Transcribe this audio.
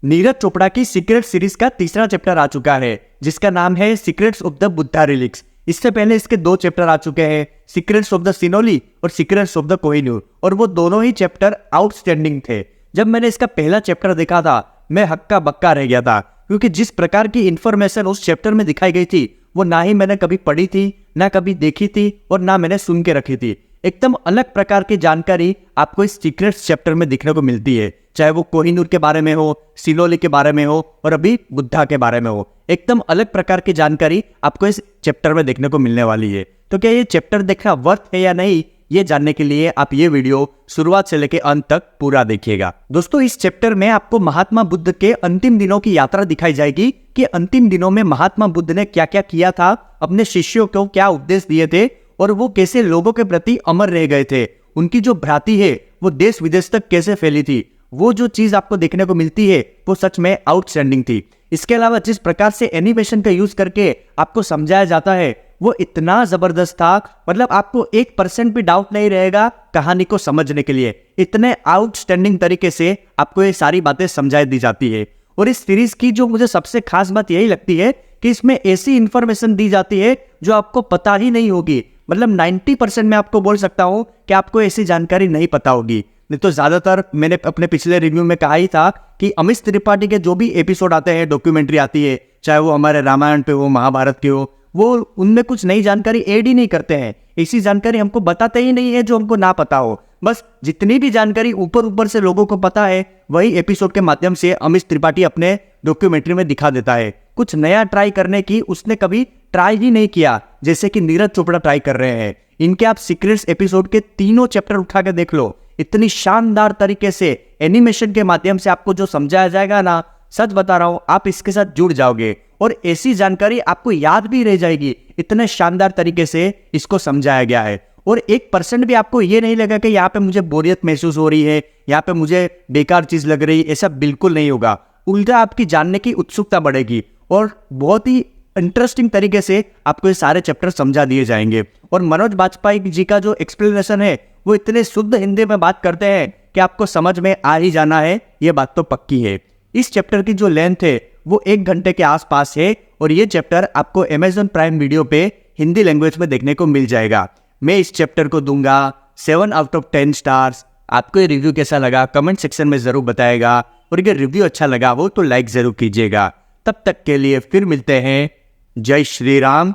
नीरज चोपड़ा की secret series का तीसरा चैप्टर आ चुका है जिसका नाम है secrets of the Buddha relics. इससे पहले इसके 2 चैप्टर आ चुके हैं, सीक्रेट्स ऑफ द सिनोली और सीक्रेट्स ऑफ द कोहिनूर, और वो दोनों ही चैप्टर आउटस्टैंडिंग थे। जब मैंने इसका पहला चैप्टर देखा था मैं हक्का बक्का रह गया था, क्योंकि जिस प्रकार की इंफॉर्मेशन उस चैप्टर में दिखाई गई थी वो ना ही मैंने कभी पढ़ी थी, ना कभी देखी थी और ना मैंने सुन के रखी थी। एकदम अलग प्रकार की जानकारी आपको इस सीक्रेट्स चैप्टर में देखने को मिलती है, चाहे वो कोहिनूर के बारे में हो, सिनोली के बारे में हो और अभी बुद्धा के बारे में हो। एकदम अलग प्रकार की जानकारी आपको इस चैप्टर में देखने को मिलने वाली है। तो क्या ये चैप्टर देखना वर्थ है या नहीं, ये जानने के लिए आप ये वीडियो शुरुआत से लेकर अंत तक पूरा देखिएगा। दोस्तों, इस चैप्टर में आपको महात्मा बुद्ध के अंतिम दिनों की यात्रा दिखाई जाएगी कि अंतिम दिनों में महात्मा बुद्ध ने क्या क्या किया था, अपने शिष्यों को क्या उपदेश दिए थे और वो कैसे लोगों के प्रति अमर रह गए थे। उनकी जो भ्रांति है वो देश विदेश तक कैसे फैली थी, वो जो चीज आपको देखने को मिलती है वो सच में आउटस्टैंडिंग थी। इसके अलावा जिस प्रकार से एनिमेशन का यूज करके आपको समझाया जाता है वो इतना जबरदस्त था, मतलब आपको 1% भी डाउट नहीं रहेगा कहानी को समझने के लिए। इतने आउटस्टैंडिंग तरीके से आपको ये सारी बातें समझाई दी जाती है। और इस सीरीज की जो मुझे सबसे खास बात यही लगती है कि इसमें ऐसी इंफॉर्मेशन दी जाती है जो आपको पता ही नहीं होगी। मतलब 90% में आपको बोल सकता हूं कि आपको ऐसी जानकारी नहीं पता होगी। नहीं तो ज्यादातर मैंने अपने पिछले रिव्यू में कहा ही था कि अमित त्रिपाठी के जो भी एपिसोड आते हैं, डॉक्यूमेंट्री आती है, चाहे वो हमारे रामायण पे हो, महाभारत के हो, वो उनमें कुछ नई जानकारी ऐड ही नहीं करते हैं। ऐसी जानकारी हमको बताते ही नहीं है जो हमको ना पता हो। बस जितनी भी जानकारी ऊपर ऊपर से लोगों को पता है वही एपिसोड के माध्यम से अमित त्रिपाठी अपने डॉक्यूमेंट्री में दिखा देता है। कुछ नया ट्राई करने की उसने कभी ट्राई ही नहीं किया, जैसे कि नीरज चोपड़ा ट्राई कर रहे हैं। इनके आप सीक्रेट्स एपिसोड के तीनों चैप्टर उठा के देख लो, इतनी शानदार तरीके से एनिमेशन के माध्यम से आपको जो समझाया जाएगा ना, सच बता रहा हूं आप इसके साथ जुड़ जाओगे और ऐसी जानकारी आपको याद भी रह जाएगी। इतने शानदार तरीके से इसको समझाया गया है और 1% भी आपको ये नहीं लगा कि यहाँ पे मुझे बोरियत महसूस हो रही है, यहाँ पे मुझे बेकार चीज लग रही है। ऐसा बिल्कुल नहीं होगा, उल्टा आपकी जानने की उत्सुकता बढ़ेगी और बहुत ही इंटरेस्टिंग तरीके से आपको ये सारे चैप्टर समझा दिए जाएंगे। और मनोज बाजपेयी जी का जो एक्सप्लेनेशन है वो इतने शुद्ध हिंदी में बात करते हैं कि आपको समझ में आ ही जाना है, ये बात तो पक्की है। इस चैप्टर की जो लेंथ है वो 1 घंटे के आसपास है और ये चैप्टर आपको Amazon प्राइम वीडियो पे हिंदी लैंग्वेज में देखने को मिल जाएगा। मैं इस चैप्टर को दूंगा 7 आउट ऑफ 10 स्टार्स। आपको ये रिव्यू कैसा लगा कमेंट सेक्शन में जरूर बताएगा और अगर रिव्यू अच्छा लगा हो तो लाइक जरूर कीजिएगा। तब तक के लिए फिर मिलते हैं। जय श्री राम,